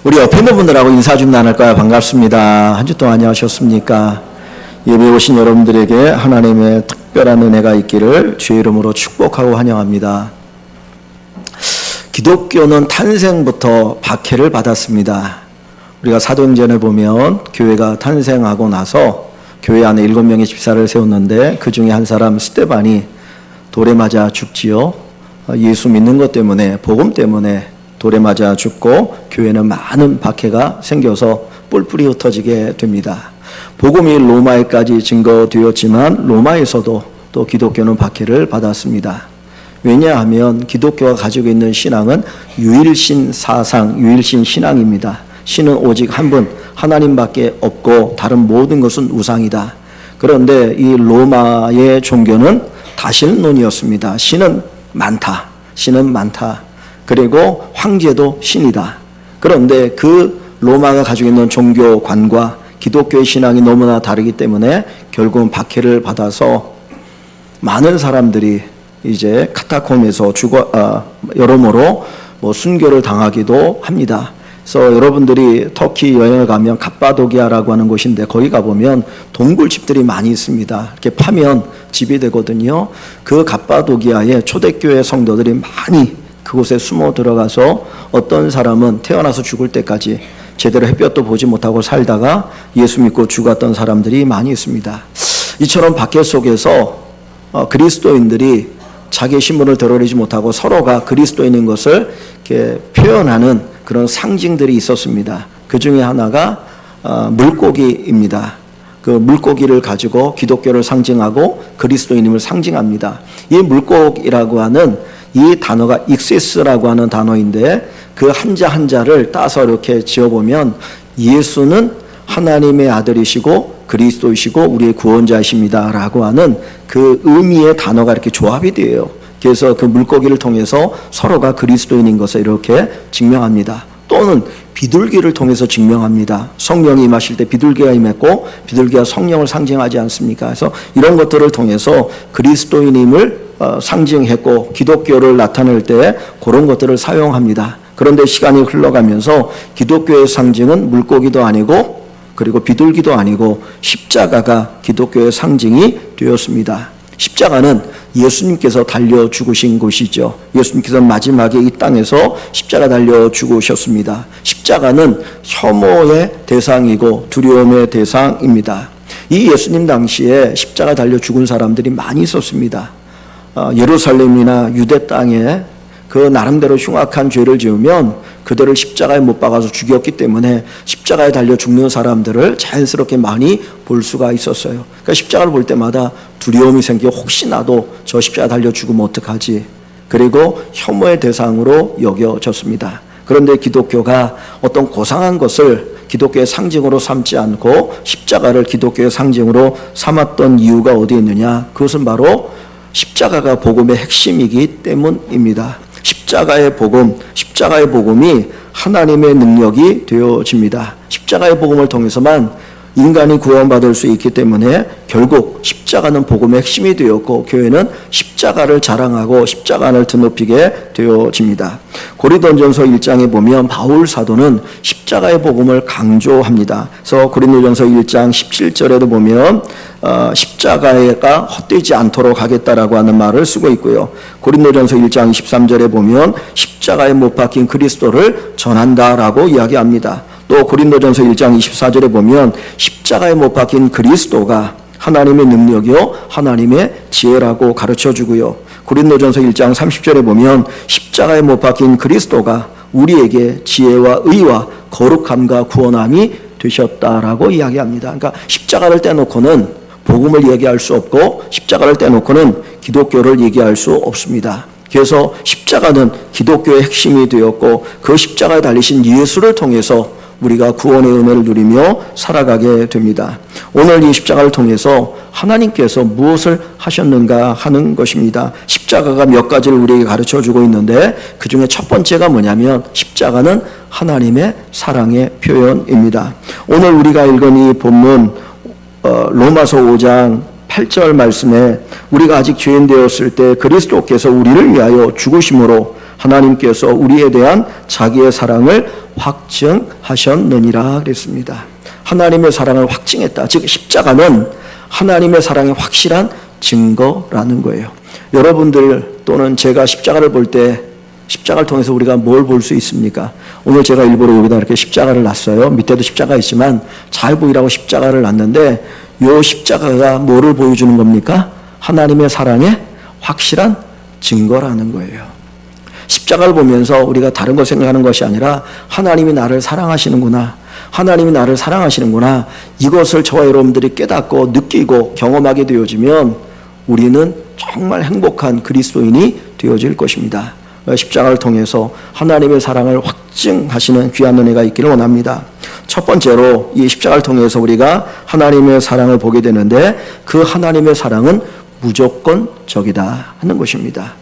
우리 옆에 있는 분들하고 인사 좀 나눌까요? 반갑습니다. 한 주 동안 안녕하셨습니까? 예배 오신 여러분들에게 하나님의 특별한 은혜가 있기를 주의 이름으로 축복하고 환영합니다. 기독교는 탄생부터 박해를 받았습니다. 우리가 사도행전에 보면 교회가 탄생하고 나서 교회 안에 7명의 집사를 세웠는데 그 중에 한 사람 스데반이 돌에 맞아 죽지요. 예수 믿는 것 때문에, 복음 때문에 돌에 맞아 죽고 교회는 많은 박해가 생겨서 뿔뿔이 흩어지게 됩니다. 복음이 로마에까지 증거되었지만 로마에서도 또 기독교는 박해를 받았습니다. 왜냐하면 기독교가 가지고 있는 신앙은 유일신 사상, 유일신 신앙입니다. 신은 오직 한 분, 하나님밖에 없고 다른 모든 것은 우상이다. 그런데 이 로마의 종교는 다신론이었습니다. 신은 많다. 신은 많다. 그리고 황제도 신이다. 그런데 그 로마가 가지고 있는 종교관과 기독교의 신앙이 너무나 다르기 때문에 결국은 박해를 받아서 많은 사람들이 이제 카타콤에서 여러모로 순교를 당하기도 합니다. 그래서 여러분들이 터키 여행을 가면 갑바도기아라고 하는 곳인데 거기 가보면 동굴집들이 많이 있습니다. 이렇게 파면 집이 되거든요. 그 갑바도기아에 초대교회 성도들이 많이 그곳에 숨어 들어가서 어떤 사람은 태어나서 죽을 때까지 제대로 햇볕도 보지 못하고 살다가 예수 믿고 죽었던 사람들이 많이 있습니다. 이처럼 박해 속에서 그리스도인들이 자기의 신분을 드러내지 못하고 서로가 그리스도인인 것을 이렇게 표현하는 그런 상징들이 있었습니다. 그 중에 하나가 물고기입니다. 그 물고기를 가지고 기독교를 상징하고 그리스도인임을 상징합니다. 이 물고기라고 하는 이 단어가 익세스라고 하는 단어인데 그 한자 한자를 따서 이렇게 지어보면 예수는 하나님의 아들이시고 그리스도이시고 우리의 구원자이십니다 라고 하는 그 의미의 단어가 이렇게 조합이 돼요. 그래서 그 물고기를 통해서 서로가 그리스도인인 것을 이렇게 증명합니다. 또는 비둘기를 통해서 증명합니다. 성령이 임하실 때 비둘기가 임했고 비둘기가 성령을 상징하지 않습니까? 그래서 이런 것들을 통해서 그리스도인임을 상징했고 기독교를 나타낼 때 그런 것들을 사용합니다. 그런데 시간이 흘러가면서 기독교의 상징은 물고기도 아니고 그리고 비둘기도 아니고 십자가가 기독교의 상징이 되었습니다. 십자가는 예수님께서 달려 죽으신 곳이죠. 예수님께서 마지막에 이 땅에서 십자가 달려 죽으셨습니다. 십자가는 혐오의 대상이고 두려움의 대상입니다. 이 예수님 당시에 십자가 달려 죽은 사람들이 많이 있었습니다. 예루살렘이나 유대 땅에 그 나름대로 흉악한 죄를 지으면 그들을 십자가에 못 박아서 죽였기 때문에 십자가에 달려 죽는 사람들을 자연스럽게 많이 볼 수가 있었어요. 그러니까 십자가를 볼 때마다 두려움이 생겨 혹시 나도 저 십자가 달려 죽으면 어떡하지? 그리고 혐오의 대상으로 여겨졌습니다. 그런데 기독교가 어떤 고상한 것을 기독교의 상징으로 삼지 않고 십자가를 기독교의 상징으로 삼았던 이유가 어디에 있느냐? 그것은 바로 십자가가 복음의 핵심이기 때문입니다. 십자가의 복음이 하나님의 능력이 되어집니다. 십자가의 복음을 통해서만 인간이 구원받을 수 있기 때문에 결국 십자가는 복음의 핵심이 되었고 교회는 십자가를 자랑하고 십자가를 드높이게 되어집니다. 고린도전서 1장에 보면 바울 사도는 십자가의 복음을 강조합니다. 그래서 고린도전서 1장 17절에도 보면 십자가가 헛되지 않도록 하겠다라고 하는 말을 쓰고 있고요. 고린도전서 1장 23절에 보면 십자가에 못 박힌 그리스도를 전한다라고 이야기합니다. 또 고린도전서 1장 24절에 보면 십자가에 못 박힌 그리스도가 하나님의 능력이요 하나님의 지혜라고 가르쳐주고요. 고린도전서 1장 30절에 보면 십자가에 못 박힌 그리스도가 우리에게 지혜와 의와 거룩함과 구원함이 되셨다라고 이야기합니다. 그러니까 십자가를 떼놓고는 복음을 얘기할 수 없고 십자가를 떼놓고는 기독교를 얘기할 수 없습니다. 그래서 십자가는 기독교의 핵심이 되었고 그 십자가에 달리신 예수를 통해서 우리가 구원의 은혜를 누리며 살아가게 됩니다. 오늘 이 십자가를 통해서 하나님께서 무엇을 하셨는가 하는 것입니다. 십자가가 몇 가지를 우리에게 가르쳐주고 있는데 그 중에 첫 번째가 뭐냐면 십자가는 하나님의 사랑의 표현입니다. 오늘 우리가 읽은 이 본문 로마서 5장 8절 말씀에 우리가 아직 죄인 되었을 때 그리스도께서 우리를 위하여 죽으심으로 하나님께서 우리에 대한 자기의 사랑을 확증하셨느니라 그랬습니다. 하나님의 사랑을 확증했다. 즉 십자가는 하나님의 사랑의 확실한 증거라는 거예요. 여러분들 또는 제가 십자가를 볼 때 십자가를 통해서 우리가 뭘 볼 수 있습니까? 오늘 제가 일부러 여기다 이렇게 십자가를 놨어요. 밑에도 십자가 있지만 잘 보이라고 십자가를 놨는데 이 십자가가 뭐를 보여주는 겁니까? 하나님의 사랑의 확실한 증거라는 거예요. 십자가를 보면서 우리가 다른 거 생각하는 것이 아니라 하나님이 나를 사랑하시는구나. 하나님이 나를 사랑하시는구나. 이것을 저와 여러분들이 깨닫고 느끼고 경험하게 되어지면 우리는 정말 행복한 그리스도인이 되어질 것입니다. 십자가를 통해서 하나님의 사랑을 확증하시는 귀한 은혜가 있기를 원합니다. 첫 번째로 이 십자가를 통해서 우리가 하나님의 사랑을 보게 되는데 그 하나님의 사랑은 무조건적이다 하는 것입니다.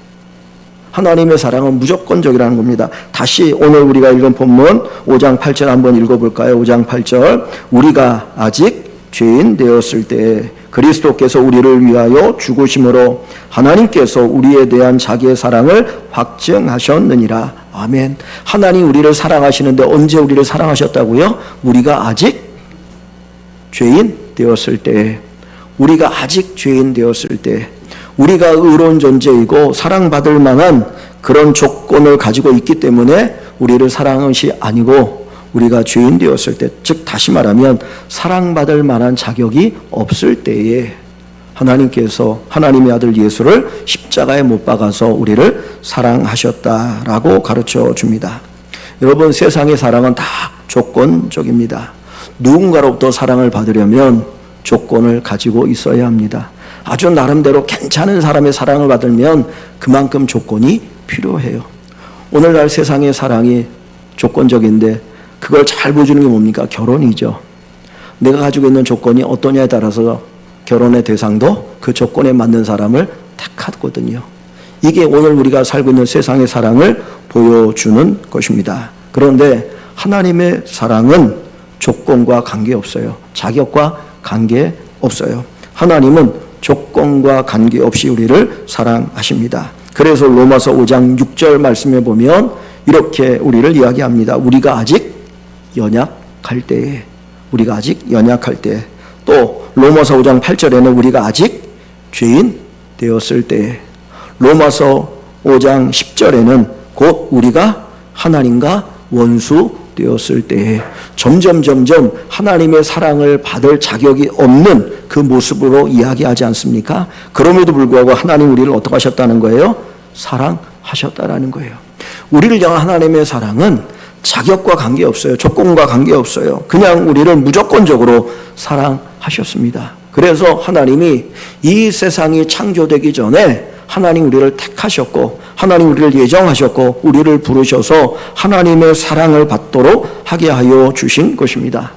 하나님의 사랑은 무조건적이라는 겁니다. 다시 오늘 우리가 읽은 본문 5장 8절 한번 읽어볼까요? 5장 8절 우리가 아직 죄인 되었을 때 그리스도께서 우리를 위하여 죽으심으로 하나님께서 우리에 대한 자기의 사랑을 확증하셨느니라. 아멘. 하나님 우리를 사랑하시는데 언제 우리를 사랑하셨다고요? 우리가 아직 죄인 되었을 때, 우리가 아직 죄인 되었을 때, 우리가 의로운 존재이고 사랑받을 만한 그런 조건을 가지고 있기 때문에 우리를 사랑한 것이 아니고 우리가 죄인 되었을 때, 즉 다시 말하면 사랑받을 만한 자격이 없을 때에 하나님께서 하나님의 아들 예수를 십자가에 못 박아서 우리를 사랑하셨다라고 가르쳐 줍니다. 여러분, 세상의 사랑은 다 조건적입니다. 누군가로부터 사랑을 받으려면 조건을 가지고 있어야 합니다. 아주 나름대로 괜찮은 사람의 사랑을 받으면 그만큼 조건이 필요해요. 오늘날 세상의 사랑이 조건적인데 그걸 잘 보여주는 게 뭡니까? 결혼이죠. 내가 가지고 있는 조건이 어떠냐에 따라서 결혼의 대상도 그 조건에 맞는 사람을 택하거든요. 이게 오늘 우리가 살고 있는 세상의 사랑을 보여주는 것입니다. 그런데 하나님의 사랑은 조건과 관계없어요. 자격과 관계없어요. 하나님은 조건과 관계없이 우리를 사랑하십니다. 그래서 로마서 5장 6절 말씀에 보면 이렇게 우리를 이야기합니다. 우리가 아직 연약할 때에, 우리가 아직 연약할 때, 또 로마서 5장 8절에는 우리가 아직 죄인 되었을 때에, 로마서 5장 10절에는 곧 우리가 하나님과 원수 되었을 때에 점점 하나님의 사랑을 받을 자격이 없는 그 모습으로 이야기하지 않습니까? 그럼에도 불구하고 하나님 우리를 어떻게 하셨다는 거예요? 사랑하셨다라는 거예요. 우리를 향한 하나님의 사랑은 자격과 관계없어요. 조건과 관계없어요. 그냥 우리를 무조건적으로 사랑하셨습니다. 그래서 하나님이 이 세상이 창조되기 전에 하나님 우리를 택하셨고 하나님 우리를 예정하셨고 우리를 부르셔서 하나님의 사랑을 받도록 하게 하여 주신 것입니다.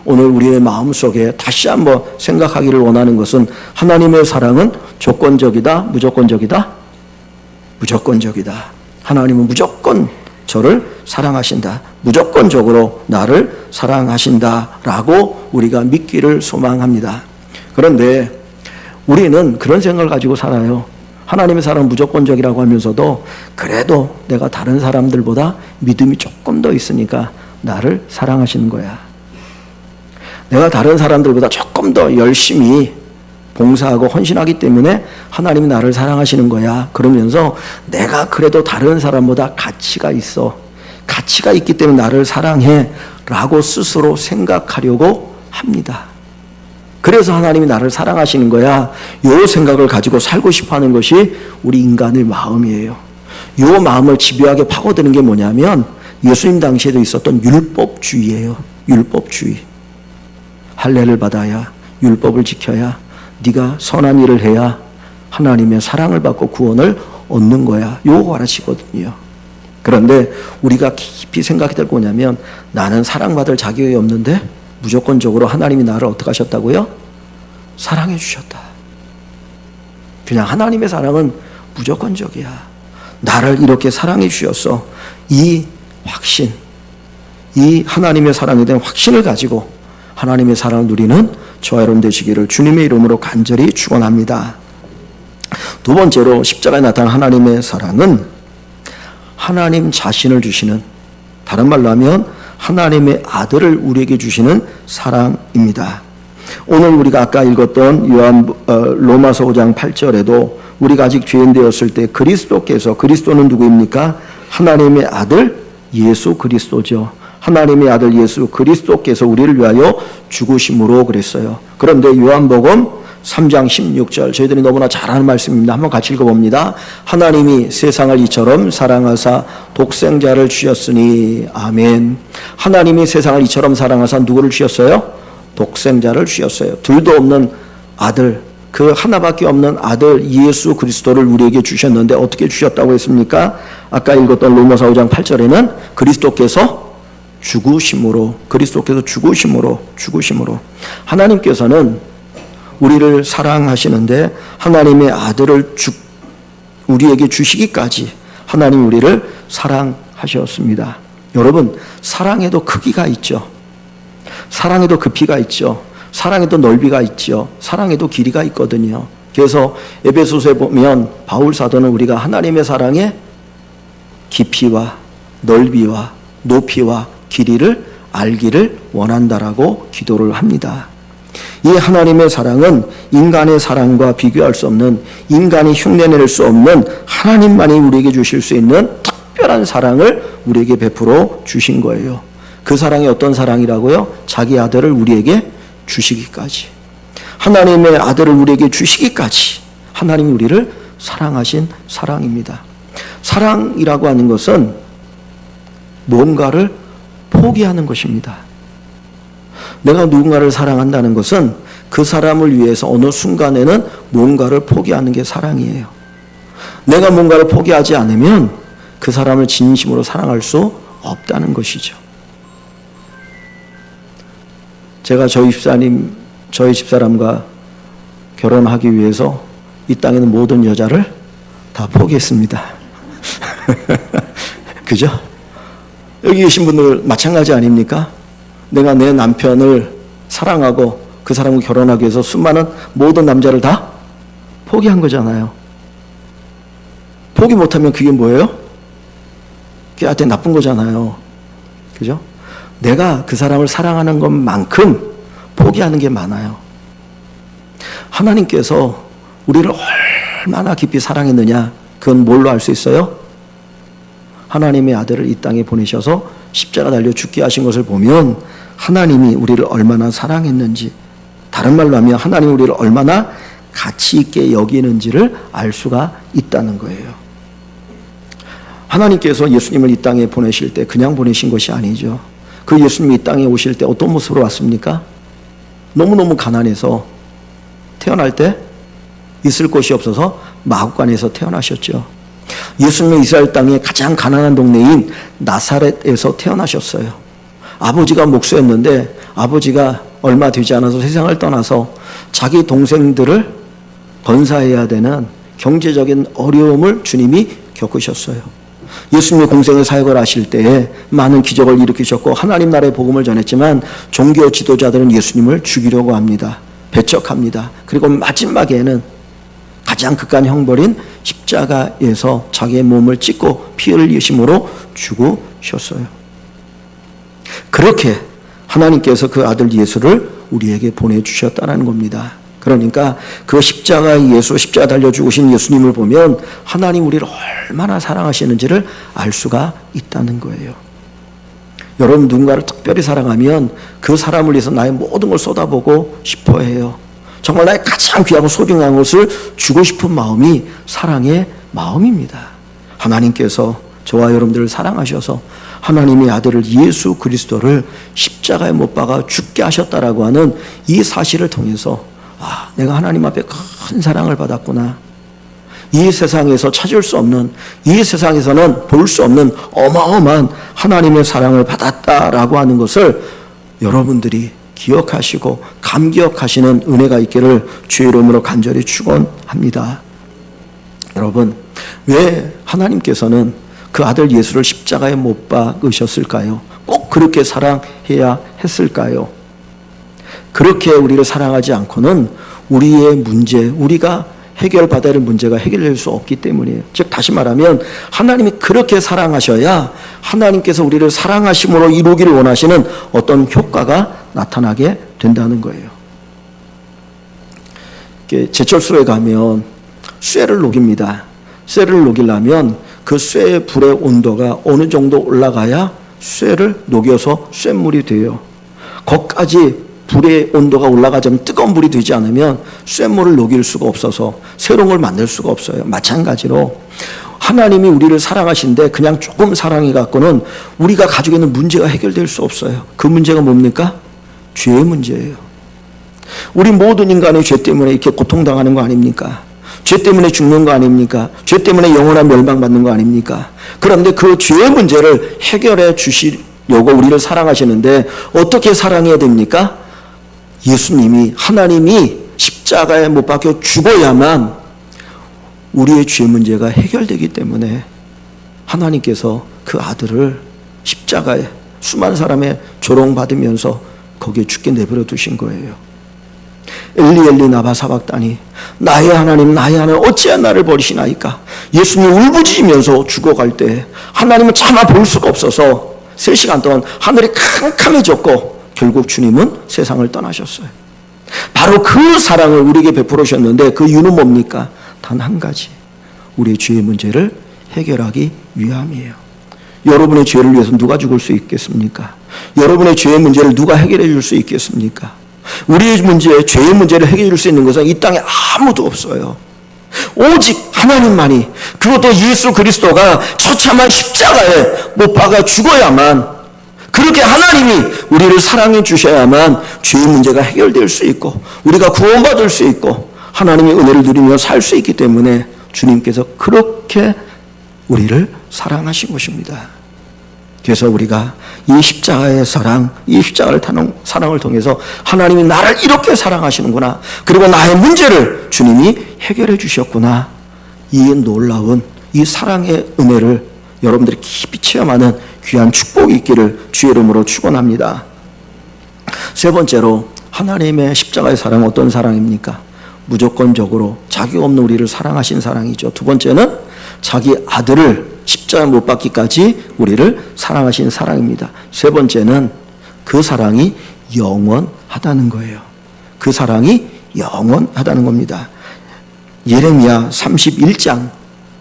오늘 우리의 마음속에 다시 한번 생각하기를 원하는 것은 하나님의 사랑은 조건적이다, 무조건적이다? 무조건적이다. 하나님은 무조건 저를 사랑하신다. 무조건적으로 나를 사랑하신다라고 우리가 믿기를 소망합니다. 그런데 우리는 그런 생각을 가지고 살아요. 하나님의 사랑은 무조건적이라고 하면서도 그래도 내가 다른 사람들보다 믿음이 조금 더 있으니까 나를 사랑하시는 거야. 내가 다른 사람들보다 조금 더 열심히 봉사하고 헌신하기 때문에 하나님이 나를 사랑하시는 거야. 그러면서 내가 그래도 다른 사람보다 가치가 있어. 가치가 있기 때문에 나를 사랑해 라고 스스로 생각하려고 합니다. 그래서 하나님이 나를 사랑하시는 거야. 이 생각을 가지고 살고 싶어하는 것이 우리 인간의 마음이에요. 이 마음을 집요하게 파고드는 게 뭐냐면 예수님 당시에도 있었던 율법주의예요. 율법주의. 할례를 받아야, 율법을 지켜야, 네가 선한 일을 해야 하나님의 사랑을 받고 구원을 얻는 거야. 요거 가르치거든요. 그런데 우리가 깊이 생각이 될 거냐면 나는 사랑받을 자격이 없는데 무조건적으로 하나님이 나를 어떻게 하셨다고요? 사랑해 주셨다. 그냥 하나님의 사랑은 무조건적이야. 나를 이렇게 사랑해 주셨어. 이 확신, 이 하나님의 사랑에 대한 확신을 가지고 하나님의 사랑을 누리는 저와 여러분 되시기를 주님의 이름으로 간절히 축원합니다. 두 번째로 십자가에 나타난 하나님의 사랑은 하나님 자신을 주시는, 다른 말로 하면 하나님의 아들을 우리에게 주시는 사랑입니다. 오늘 우리가 아까 읽었던 로마서 5장 8절에도 우리가 아직 죄인 되었을 때 그리스도께서, 그리스도는 누구입니까? 하나님의 아들 예수 그리스도죠. 하나님의 아들 예수 그리스도께서 우리를 위하여 죽으심으로 그랬어요. 그런데 요한복음 3장 16절, 저희들이 너무나 잘 아는 말씀입니다. 한번 같이 읽어봅니다. 하나님이 세상을 이처럼 사랑하사 독생자를 주셨으니. 아멘. 하나님이 세상을 이처럼 사랑하사 누구를 주셨어요? 독생자를 주셨어요. 둘도 없는 아들, 그 하나밖에 없는 아들 예수 그리스도를 우리에게 주셨는데 어떻게 주셨다고 했습니까? 아까 읽었던 로마서 5장 8절에는 그리스도께서 죽으심으로, 죽으심으로. 하나님께서는 우리를 사랑하시는데 하나님의 아들을 우리에게 주시기까지 하나님 우리를 사랑하셨습니다. 여러분, 사랑에도 크기가 있죠. 사랑에도 깊이가 있죠. 사랑에도 넓이가 있죠. 사랑에도 길이가 있거든요. 그래서 에베소서에 보면 바울 사도는 우리가 하나님의 사랑의 깊이와 넓이와 높이와 길이를 알기를 원한다라고 기도를 합니다. 이 하나님의 사랑은 인간의 사랑과 비교할 수 없는, 인간이 흉내낼 수 없는 하나님만이 우리에게 주실 수 있는 특별한 사랑을 우리에게 베풀어 주신 거예요. 그 사랑이 어떤 사랑이라고요? 자기 아들을 우리에게 주시기까지, 하나님의 아들을 우리에게 주시기까지 하나님이 우리를 사랑하신 사랑입니다. 사랑이라고 하는 것은 뭔가를 포기하는 것입니다. 내가 누군가를 사랑한다는 것은 그 사람을 위해서 어느 순간에는 뭔가를 포기하는 게 사랑이에요. 내가 뭔가를 포기하지 않으면 그 사람을 진심으로 사랑할 수 없다는 것이죠. 제가 저희 집사람과 결혼하기 위해서 이 땅에 있는 모든 여자를 다 포기했습니다. 그죠? 여기 계신 분들 마찬가지 아닙니까? 내가 내 남편을 사랑하고 그 사람과 결혼하기 위해서 수많은 모든 남자를 다 포기한 거잖아요. 포기 못하면 그게 뭐예요? 그게 나한테 나쁜 거잖아요. 그죠? 내가 그 사람을 사랑하는 것만큼 포기하는 게 많아요. 하나님께서 우리를 얼마나 깊이 사랑했느냐, 그건 뭘로 알 수 있어요? 하나님의 아들을 이 땅에 보내셔서 십자가 달려 죽게 하신 것을 보면 하나님이 우리를 얼마나 사랑했는지, 다른 말로 하면 하나님이 우리를 얼마나 가치 있게 여기는지를 알 수가 있다는 거예요. 하나님께서 예수님을 이 땅에 보내실 때 그냥 보내신 것이 아니죠. 그 예수님이 이 땅에 오실 때 어떤 모습으로 왔습니까? 너무너무 가난해서 태어날 때 있을 곳이 없어서 마구간에서 태어나셨죠. 예수님은 이스라엘 땅의 가장 가난한 동네인 나사렛에서 태어나셨어요. 아버지가 목수였는데 아버지가 얼마 되지 않아서 세상을 떠나서 자기 동생들을 건사해야 되는 경제적인 어려움을 주님이 겪으셨어요. 예수님이 공생의 사역을 하실 때에 많은 기적을 일으키셨고 하나님 나라의 복음을 전했지만 종교 지도자들은 예수님을 죽이려고 합니다. 배척합니다. 그리고 마지막에는 가장 극한 형벌인 십자가에서 자기의 몸을 찢고 피 흘리심으로 죽으셨어요. 그렇게 하나님께서 그 아들 예수를 우리에게 보내주셨다는 겁니다. 그러니까 그 십자가 예수, 십자가 달려 죽으신 예수님을 보면 하나님 우리를 얼마나 사랑하시는지를 알 수가 있다는 거예요. 여러분, 누군가를 특별히 사랑하면 그 사람을 위해서 나의 모든 걸 쏟아보고 싶어 해요. 정말 나의 가장 귀하고 소중한 것을 주고 싶은 마음이 사랑의 마음입니다. 하나님께서 저와 여러분들을 사랑하셔서 하나님의 아들을 예수 그리스도를 십자가에 못 박아 죽게 하셨다라고 하는 이 사실을 통해서 내가 하나님 앞에 큰 사랑을 받았구나. 이 세상에서 찾을 수 없는, 이 세상에서는 볼 수 없는 어마어마한 하나님의 사랑을 받았다라고 하는 것을 여러분들이 기억하시고 감기억하시는 은혜가 있기를 주의 이름으로 간절히 축원합니다. 여러분, 왜 하나님께서는 그 아들 예수를 십자가에 못 박으셨을까요? 꼭 그렇게 사랑해야 했을까요? 그렇게 우리를 사랑하지 않고는 우리의 문제, 우리가 해결받아야 할 문제가 해결될 수 없기 때문이에요. 즉 다시 말하면 하나님이 그렇게 사랑하셔야 하나님께서 우리를 사랑하심으로 이루기를 원하시는 어떤 효과가 나타나게 된다는 거예요. 제철소에 가면 쇠를 녹입니다. 쇠를 녹이려면 그 쇠의 불의 온도가 어느 정도 올라가야 쇠를 녹여서 쇠물이 돼요. 거기까지 불의 온도가 올라가자면 뜨거운 불이 되지 않으면 쇠물을 녹일 수가 없어서 새로운 걸 만들 수가 없어요. 마찬가지로 하나님이 우리를 사랑하신데 그냥 조금 사랑해 갖고는 우리가 가지고 있는 문제가 해결될 수 없어요. 그 문제가 뭡니까? 죄의 문제예요. 우리 모든 인간의 죄 때문에 이렇게 고통당하는 거 아닙니까? 죄 때문에 죽는 거 아닙니까? 죄 때문에 영원한 멸망받는 거 아닙니까? 그런데 그 죄의 문제를 해결해 주시려고 우리를 사랑하시는데 어떻게 사랑해야 됩니까? 예수님이, 하나님이 십자가에 못 박혀 죽어야만 우리의 죄 문제가 해결되기 때문에 하나님께서 그 아들을 십자가에 수많은 사람의 조롱받으면서 거기에 죽게 내버려 두신 거예요. 엘리 엘리 나바 사박다니, 나의 하나님 나의 하나님 어찌하여 나를 버리시나이까. 예수님이 울부짖으면서 죽어갈 때 하나님은 차마 볼 수가 없어서 3시간 동안 하늘이 캄캄해졌고 결국 주님은 세상을 떠나셨어요. 바로 그 사랑을 우리에게 베풀어 주셨는데 그 이유는 뭡니까? 단 한 가지, 우리의 죄의 문제를 해결하기 위함이에요. 여러분의 죄를 위해서 누가 죽을 수 있겠습니까? 여러분의 죄의 문제를 누가 해결해 줄 수 있겠습니까? 우리의 문제, 죄의 문제를 해결해 줄 수 있는 것은 이 땅에 아무도 없어요. 오직 하나님만이, 그것도 예수 그리스도가 처참한 십자가에 못 박아 죽어야만, 그렇게 하나님이 우리를 사랑해 주셔야만 죄의 문제가 해결될 수 있고 우리가 구원받을 수 있고 하나님의 은혜를 누리며 살 수 있기 때문에 주님께서 그렇게 우리를 사랑하신 것입니다. 그래서 우리가 이 십자가의 사랑, 이 십자가를 타는 사랑을 통해서 하나님이 나를 이렇게 사랑하시는구나, 그리고 나의 문제를 주님이 해결해 주셨구나, 이 놀라운 이 사랑의 은혜를 여러분들이 깊이 체험하는 귀한 축복이 있기를 주의 이름으로 축원합니다. 세 번째로, 하나님의 십자가의 사랑은 어떤 사랑입니까? 무조건적으로 자격 없는 우리를 사랑하신 사랑이죠. 두 번째는 자기 아들을 십자가에 못 박기까지 우리를 사랑하신 사랑입니다. 세 번째는 그 사랑이 영원하다는 거예요. 그 사랑이 영원하다는 겁니다. 예레미야 31장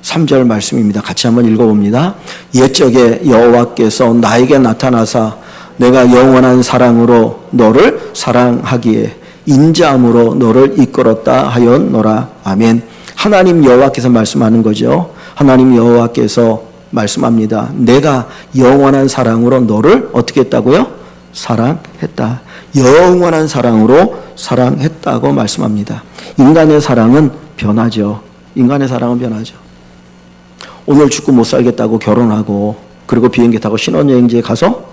3절 말씀입니다. 같이 한번 읽어봅니다. 옛적에 여호와께서 나에게 나타나사 내가 영원한 사랑으로 너를 사랑하기에 인자함으로 너를 이끌었다 하였노라. 아멘. 하나님 여호와께서 말씀하는 거죠. 하나님 여호와께서 말씀합니다. 내가 영원한 사랑으로 너를 어떻게 했다고요? 사랑했다. 영원한 사랑으로 사랑했다고 말씀합니다. 인간의 사랑은 변하죠. 인간의 사랑은 변하죠. 오늘 죽고 못 살겠다고 결혼하고 그리고 비행기 타고 신혼여행지에 가서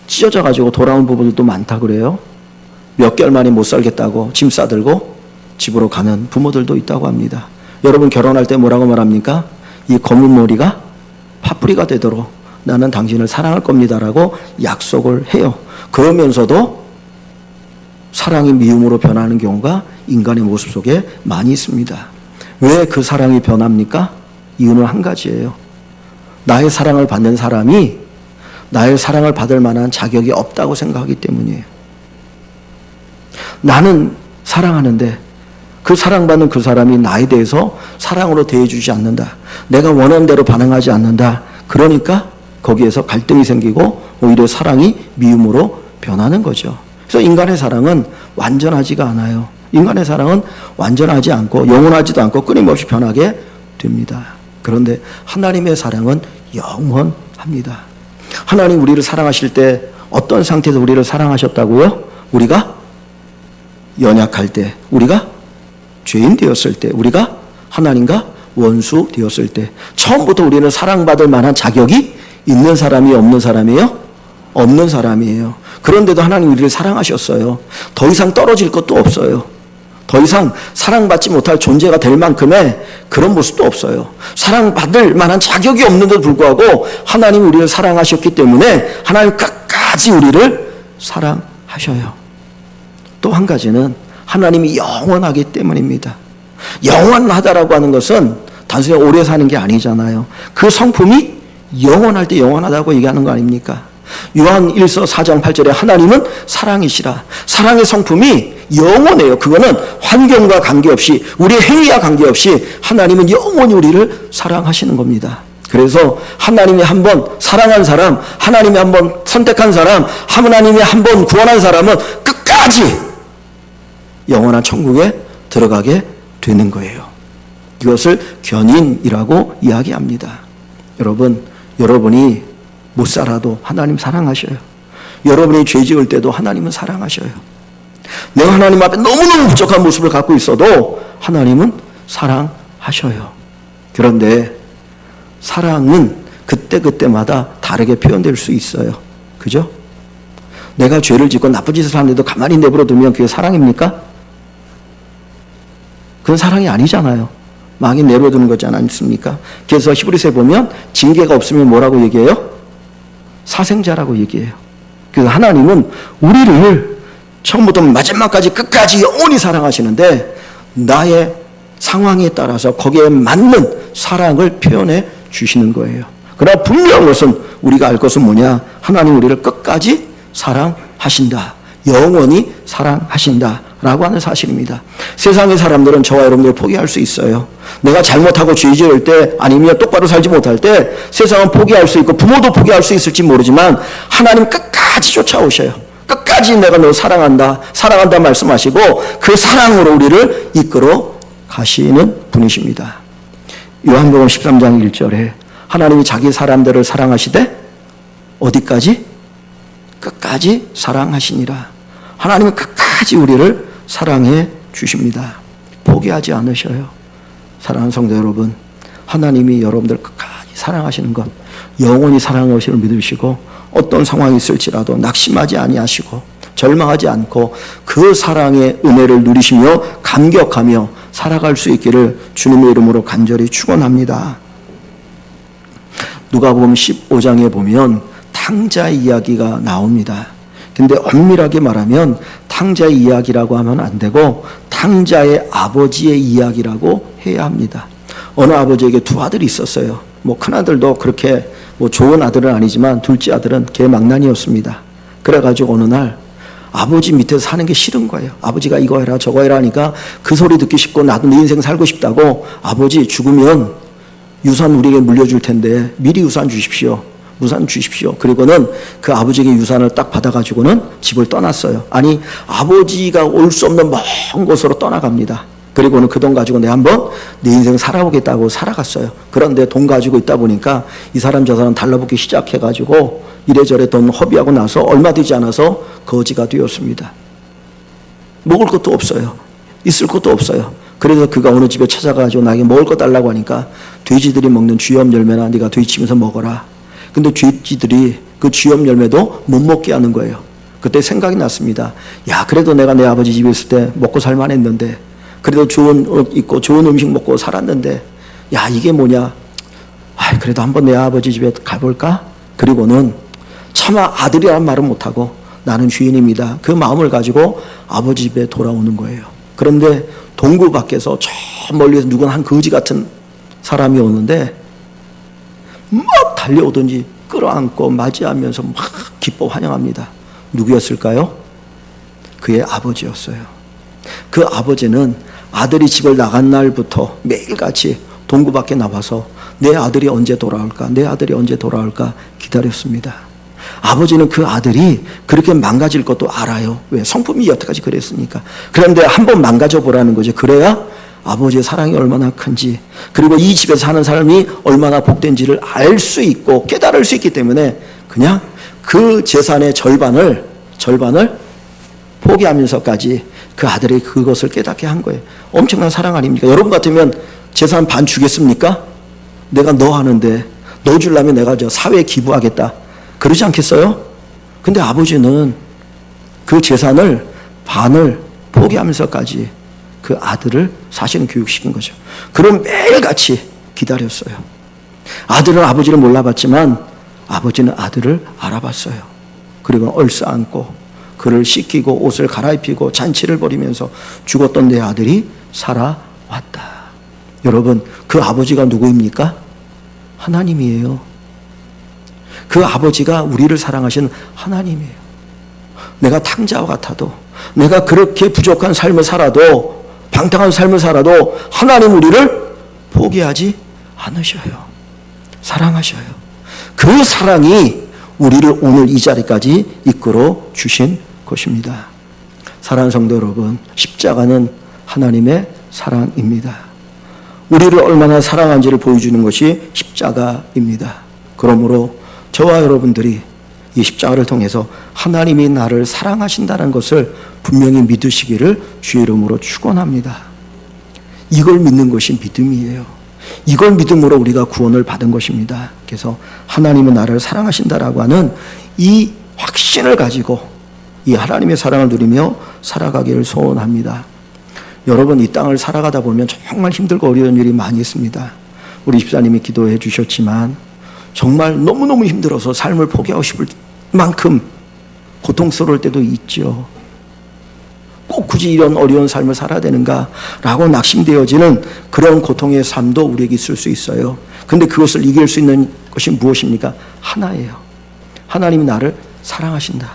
찢어져 가지고 돌아온 부부들도 많다 그래요. 몇 개월 만에 못 살겠다고 짐 싸들고 집으로 가는 부모들도 있다고 합니다. 여러분 결혼할 때 뭐라고 말합니까? 이 검은 머리가 파뿌리가 되도록 나는 당신을 사랑할 겁니다라고 약속을 해요. 그러면서도 사랑이 미움으로 변하는 경우가 인간의 모습 속에 많이 있습니다. 왜 그 사랑이 변합니까? 이유는 한 가지예요. 나의 사랑을 받는 사람이 나의 사랑을 받을 만한 자격이 없다고 생각하기 때문이에요. 나는 사랑하는데 그 사랑받는 그 사람이 나에 대해서 사랑으로 대해주지 않는다. 내가 원하는 대로 반응하지 않는다. 그러니까 거기에서 갈등이 생기고 오히려 사랑이 미움으로 변하는 거죠. 그래서 인간의 사랑은 완전하지가 않아요. 인간의 사랑은 완전하지 않고 영원하지도 않고 끊임없이 변하게 됩니다. 그런데 하나님의 사랑은 영원합니다. 하나님 우리를 사랑하실 때 어떤 상태에서 우리를 사랑하셨다고요? 우리가 연약할 때, 우리가 죄인 되었을 때, 우리가 하나님과 원수 되었을 때, 처음부터 우리는 사랑받을 만한 자격이 있는 사람이 없는 사람이에요? 없는 사람이에요. 그런데도 하나님 우리를 사랑하셨어요. 더 이상 떨어질 것도 없어요. 더 이상 사랑받지 못할 존재가 될 만큼의 그런 모습도 없어요. 사랑받을 만한 자격이 없는데도 불구하고 하나님이 우리를 사랑하셨기 때문에 하나님 끝까지 우리를 사랑하셔요. 또 한 가지는 하나님이 영원하기 때문입니다. 영원하다라고 하는 것은 단순히 오래 사는 게 아니잖아요. 그 성품이 영원할 때 영원하다고 얘기하는 거 아닙니까? 요한 1서 4장 8절에 하나님은 사랑이시라. 사랑의 성품이 영원해요. 그거는 환경과 관계없이, 우리의 행위와 관계없이 하나님은 영원히 우리를 사랑하시는 겁니다. 그래서 하나님이 한번 사랑한 사람, 하나님이 한번 선택한 사람, 하나님이 한번 구원한 사람은 끝까지 영원한 천국에 들어가게 되는 거예요. 이것을 견인이라고 이야기합니다. 여러분이 못 살아도 하나님 사랑하셔요. 여러분이 죄 지을 때도 하나님은 사랑하셔요. 내가 하나님 앞에 너무너무 부족한 모습을 갖고 있어도 하나님은 사랑하셔요. 그런데 사랑은 그때그때마다 다르게 표현될 수 있어요. 그죠? 내가 죄를 짓고 나쁜 짓을 하는데도 가만히 내버려 두면 그게 사랑입니까? 그건 사랑이 아니잖아요. 망이 내버려 두는 거지 않습니까? 그래서 히브리서에 보면 징계가 없으면 뭐라고 얘기해요? 사생자라고 얘기해요. 그래서 하나님은 우리를 처음부터 마지막까지 끝까지 영원히 사랑하시는데 나의 상황에 따라서 거기에 맞는 사랑을 표현해 주시는 거예요. 그러나 분명한 것은 우리가 알 것은 뭐냐? 하나님 우리를 끝까지 사랑하신다. 영원히 사랑하신다. 라고 하는 사실입니다. 세상의 사람들은 저와 여러분들을 포기할 수 있어요. 내가 잘못하고 죄 지을 때 아니면 똑바로 살지 못할 때 세상은 포기할 수 있고 부모도 포기할 수 있을지 모르지만 하나님 끝까지 쫓아오셔요. 끝까지 내가 너 사랑한다 말씀하시고 그 사랑으로 우리를 이끌어 가시는 분이십니다. 요한복음 13장 1절에 하나님이 자기 사람들을 사랑하시되 어디까지? 끝까지 사랑하시니라. 하나님은 끝까지 우리를 사랑해 주십니다. 포기하지 않으셔요. 사랑하는 성도 여러분, 하나님이 여러분들 끝까지 사랑하시는 것, 영원히 사랑하시는 걸 믿으시고 어떤 상황이 있을지라도 낙심하지 아니하시고 절망하지 않고 그 사랑의 은혜를 누리시며 감격하며 살아갈 수 있기를 주님의 이름으로 간절히 축원합니다. 누가복음 15장에 보면 탕자의 이야기가 나옵니다. 근데 엄밀하게 말하면 탕자의 이야기라고 하면 안 되고 탕자의 아버지의 이야기라고 해야 합니다. 어느 아버지에게 두 아들이 있었어요. 큰아들도 그렇게 좋은 아들은 아니지만 둘째 아들은 개망난이었습니다. 그래가지고 어느 날 아버지 밑에서 사는 게 싫은 거예요. 아버지가 이거 해라 저거 해라 하니까 그 소리 듣기 쉽고 나도 내 인생 살고 싶다고 아버지 죽으면 유산 우리에게 물려줄 텐데 미리 유산 주십시오. 그리고는 그 아버지에게 유산을 딱 받아가지고는 집을 떠났어요. 아니 아버지가 올 수 없는 먼 곳으로 떠나갑니다. 그리고는 그 돈 가지고 내가 한번 내 인생 살아보겠다고 살아갔어요. 그런데 돈 가지고 있다 보니까 이 사람 저 사람 달라붙기 시작해가지고 이래저래 돈 허비하고 나서 얼마 되지 않아서 거지가 되었습니다. 먹을 것도 없어요. 있을 것도 없어요. 그래서 그가 어느 집에 찾아가지고 나에게 먹을 거 달라고 하니까 돼지들이 먹는 쥐염 열매나 네가 돼지치면서 먹어라. 근데 돼지들이 그 쥐염 열매도 못 먹게 하는 거예요. 그때 생각이 났습니다. 야, 그래도 내가 내 아버지 집에 있을 때 먹고 살만 했는데, 그래도 좋은 옷 입고 좋은 음식 먹고 살았는데, 야, 이게 뭐냐? 그래도 한번 내 아버지 집에 가볼까? 그리고는 차마 아들이라는 말은 못하고 나는 주인입니다. 그 마음을 가지고 아버지 집에 돌아오는 거예요. 그런데 동굴 밖에서 저 멀리서 누군 한 거지 같은 사람이 오는데 막 달려오든지 끌어안고 맞이하면서 막 기뻐 환영합니다. 누구였을까요? 그의 아버지였어요. 그 아버지는 아들이 집을 나간 날부터 매일같이 동굴 밖에 나와서 내 아들이 언제 돌아올까 기다렸습니다. 아버지는 그 아들이 그렇게 망가질 것도 알아요. 왜? 성품이 여태까지 그랬으니까. 그런데 한번 망가져 보라는 거죠. 그래야 아버지의 사랑이 얼마나 큰지, 그리고 이 집에 사는 사람이 얼마나 복된지를 알 수 있고 깨달을 수 있기 때문에 그냥 그 재산의 절반을 포기하면서까지 그 아들이 그것을 깨닫게 한 거예요. 엄청난 사랑 아닙니까? 여러분 같으면 재산 반 주겠습니까? 내가 너 하는데 너 주려면 내가 저 사회에 기부하겠다. 그러지 않겠어요? 근데 아버지는 그 재산을 반을 포기하면서까지 그 아들을 사실은 교육시킨 거죠. 그럼 매일같이 기다렸어요. 아들은 아버지를 몰라봤지만 아버지는 아들을 알아봤어요. 그리고 얼싸안고 그를 씻기고 옷을 갈아입히고 잔치를 벌이면서 죽었던 내 아들이 살아 왔다. 여러분, 그 아버지가 누구입니까? 하나님이에요. 그 아버지가 우리를 사랑하시는 하나님이에요. 내가 탕자와 같아도, 내가 그렇게 부족한 삶을 살아도, 방탕한 삶을 살아도 하나님 우리를 포기하지 않으셔요. 사랑하셔요. 그 사랑이 우리를 오늘 이 자리까지 이끌어 주신 것입니다. 사랑하는 성도 여러분, 십자가는 하나님의 사랑입니다. 우리를 얼마나 사랑한지를 보여주는 것이 십자가입니다. 그러므로 저와 여러분들이 이 십자가를 통해서 하나님이 나를 사랑하신다는 것을 분명히 믿으시기를 주의 이름으로 축원합니다. 이걸 믿는 것이 믿음이에요. 이걸 믿음으로 우리가 구원을 받은 것입니다. 그래서 하나님은 나를 사랑하신다라고 하는 이 확신을 가지고 이 하나님의 사랑을 누리며 살아가기를 소원합니다. 여러분, 이 땅을 살아가다 보면 정말 힘들고 어려운 일이 많이 있습니다. 우리 집사님이 기도해 주셨지만 정말 너무너무 힘들어서 삶을 포기하고 싶을 만큼 고통스러울 때도 있죠. 꼭 굳이 이런 어려운 삶을 살아야 되는가라고 낙심되어지는 그런 고통의 삶도 우리에게 있을 수 있어요. 근데 그것을 이길 수 있는 것이 무엇입니까? 하나예요. 하나님이 나를 사랑하신다.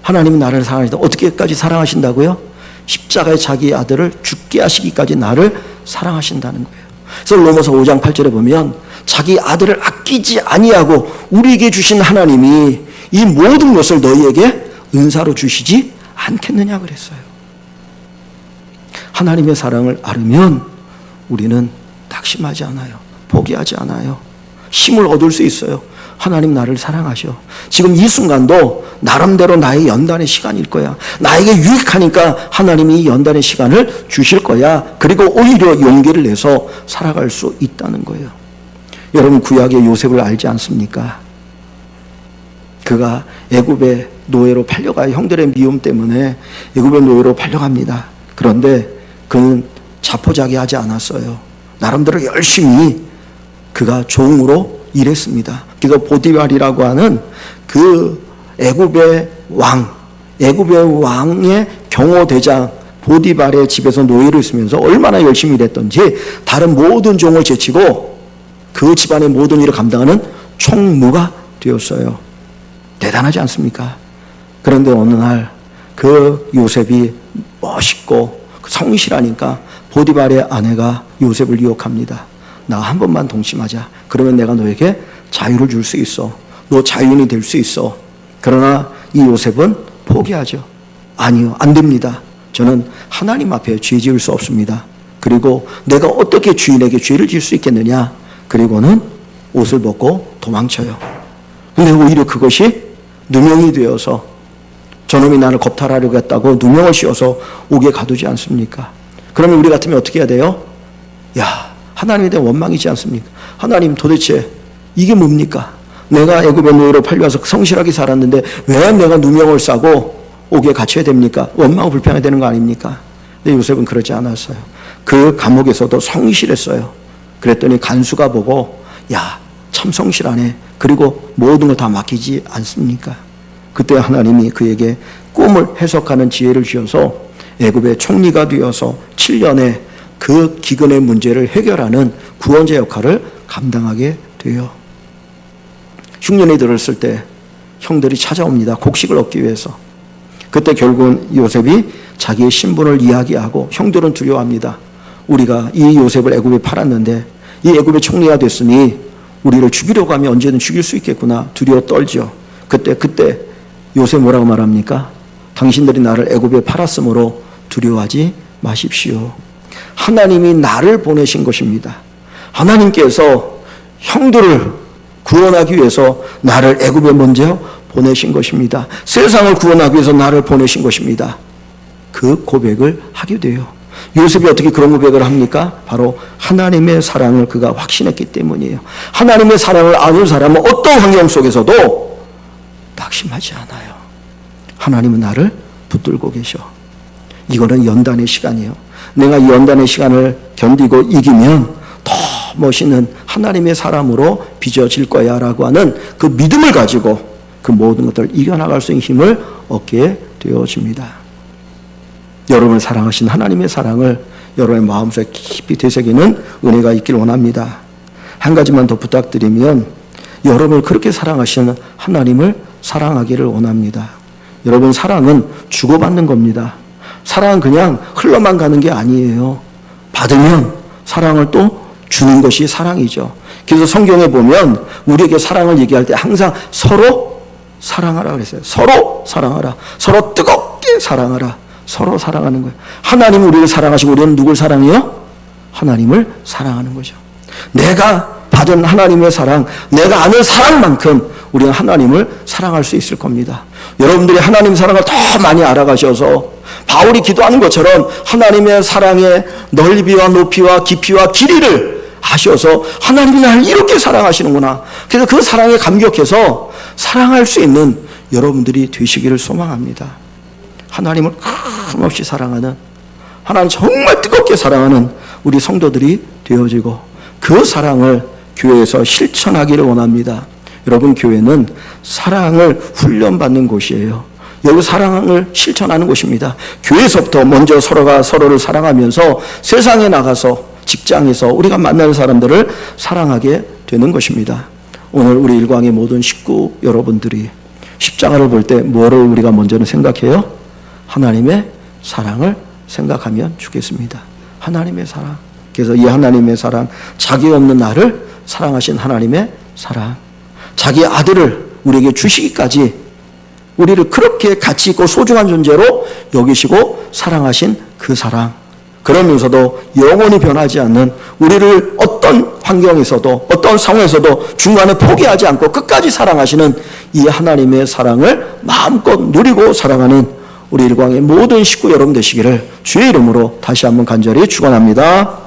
하나님이 나를 사랑하신다. 어떻게까지 사랑하신다고요? 십자가에 자기 아들을 죽게 하시기까지 나를 사랑하신다는 거예요. 그래서 로마서 5장 8절에 보면 자기 아들을 아끼지 아니하고 우리에게 주신 하나님이 이 모든 것을 너희에게 은사로 주시지 않겠느냐 그랬어요. 하나님의 사랑을 알으면 우리는 낙심하지 않아요. 포기하지 않아요. 힘을 얻을 수 있어요. 하나님 나를 사랑하셔. 지금 이 순간도 나름대로 나의 연단의 시간일 거야. 나에게 유익하니까 하나님이 이 연단의 시간을 주실 거야. 그리고 오히려 용기를 내서 살아갈 수 있다는 거예요. 여러분, 구약의 요셉을 알지 않습니까? 그가 애굽의 노예로 팔려가요. 형들의 미움 때문에 애굽의 노예로 팔려갑니다. 그런데 그는 자포자기하지 않았어요. 나름대로 열심히 그가 종으로 일했습니다. 그래서 보디발이라고 하는 그 애굽의 왕의 경호대장 보디발의 집에서 노예로 있으면서 얼마나 열심히 일했던지 다른 모든 종을 제치고 그 집안의 모든 일을 감당하는 총무가 되었어요. 대단하지 않습니까? 그런데 어느 날 그 요셉이 멋있고 성실하니까 보디발의 아내가 요셉을 유혹합니다. 나 한 번만 동침하자. 그러면 내가 너에게 자유를 줄 수 있어. 너 자유인이 될 수 있어. 그러나 이 요셉은 포기하죠. 아니요, 안 됩니다. 저는 하나님 앞에 죄 지을 수 없습니다. 그리고 내가 어떻게 주인에게 죄를 지을 수 있겠느냐. 그리고는 옷을 벗고 도망쳐요. 근데 오히려 그것이 누명이 되어서 저놈이 나를 겁탈하려고 했다고 누명을 씌워서 옥에 가두지 않습니까? 그러면 우리 같으면 어떻게 해야 돼요? 야, 하나님에 대한 원망이지 않습니까? 하나님, 도대체 이게 뭡니까? 내가 애굽의 노예로 팔려와서 성실하게 살았는데 왜 내가 누명을 싸고 옥에 갇혀야 됩니까? 원망하고 불평해야 되는 거 아닙니까? 근데 요셉은 그러지 않았어요. 그 감옥에서도 성실했어요. 그랬더니 간수가 보고, 야, 참 성실하네. 그리고 모든 걸 다 맡기지 않습니까? 그때 하나님이 그에게 꿈을 해석하는 지혜를 주셔서 애굽의 총리가 되어서 7년에 그 기근의 문제를 해결하는 구원자 역할을 감당하게 돼요. 흉년이 들었을 때 형들이 찾아옵니다. 곡식을 얻기 위해서. 그때 결국은 요셉이 자기의 신분을 이야기하고 형들은 두려워합니다. 우리가 이 요셉을 애굽에 팔았는데 이 애굽의 총리가 됐으니 우리를 죽이려고 하면 언제든 죽일 수 있겠구나. 두려워 떨죠. 그때 요셉 뭐라고 말합니까? 당신들이 나를 애굽에 팔았으므로 두려워하지 마십시오. 하나님이 나를 보내신 것입니다. 하나님께서 형들을 구원하기 위해서 나를 애굽에 먼저 보내신 것입니다. 세상을 구원하기 위해서 나를 보내신 것입니다. 그 고백을 하게 돼요. 요셉이 어떻게 그런 고백을 합니까? 바로 하나님의 사랑을 그가 확신했기 때문이에요. 하나님의 사랑을 아는 사람은 어떤 환경 속에서도 낙심하지 않아요. 하나님은 나를 붙들고 계셔. 이거는 연단의 시간이에요. 내가 이 연단의 시간을 견디고 이기면 더 멋있는 하나님의 사람으로 빚어질 거야 라고 하는 그 믿음을 가지고 그 모든 것들을 이겨나갈 수 있는 힘을 얻게 되어집니다. 여러분을 사랑하신 하나님의 사랑을 여러분의 마음속에 깊이 되새기는 은혜가 있기를 원합니다. 한 가지만 더 부탁드리면 여러분을 그렇게 사랑하시는 하나님을 사랑하기를 원합니다. 여러분, 사랑은 주고받는 겁니다. 사랑은 그냥 흘러만 가는 게 아니에요. 받으면 사랑을 또 주는 것이 사랑이죠. 그래서 성경에 보면 우리에게 사랑을 얘기할 때 항상 서로 사랑하라 그랬어요. 서로 사랑하라. 서로 뜨겁게 사랑하라. 서로 사랑하는 거예요. 하나님은 우리를 사랑하시고 우리는 누굴 사랑해요? 하나님을 사랑하는 거죠. 내가 받은 하나님의 사랑, 내가 아는 사랑만큼 우리는 하나님을 사랑할 수 있을 겁니다. 여러분들이 하나님 사랑을 더 많이 알아가셔서 바울이 기도하는 것처럼 하나님의 사랑의 넓이와 높이와 깊이와 길이를 아셔서 하나님이 나를 이렇게 사랑하시는구나. 그래서 그 사랑에 감격해서 사랑할 수 있는 여러분들이 되시기를 소망합니다. 하나님을 끊임없이 사랑하는, 하나님 정말 뜨겁게 사랑하는 우리 성도들이 되어지고 그 사랑을 교회에서 실천하기를 원합니다. 여러분, 교회는 사랑을 훈련받는 곳이에요. 여기 사랑을 실천하는 곳입니다. 교회에서부터 먼저 서로가 서로를 사랑하면서 세상에 나가서 직장에서 우리가 만나는 사람들을 사랑하게 되는 것입니다. 오늘 우리 일광의 모든 식구 여러분들이 십자가를 볼 때 뭐를 우리가 먼저는 생각해요? 하나님의 사랑을 생각하면 좋겠습니다. 하나님의 사랑. 그래서 이 하나님의 사랑, 자기 없는 나를 사랑하신 하나님의 사랑, 자기 아들을 우리에게 주시기까지 우리를 그렇게 가치 있고 소중한 존재로 여기시고 사랑하신 그 사랑, 그러면서도 영원히 변하지 않는, 우리를 어떤 환경에서도 어떤 상황에서도 중간에 포기하지 않고 끝까지 사랑하시는 이 하나님의 사랑을 마음껏 누리고 사랑하는 우리 일광의 모든 식구 여러분 되시기를 주의 이름으로 다시 한번 간절히 축원합니다.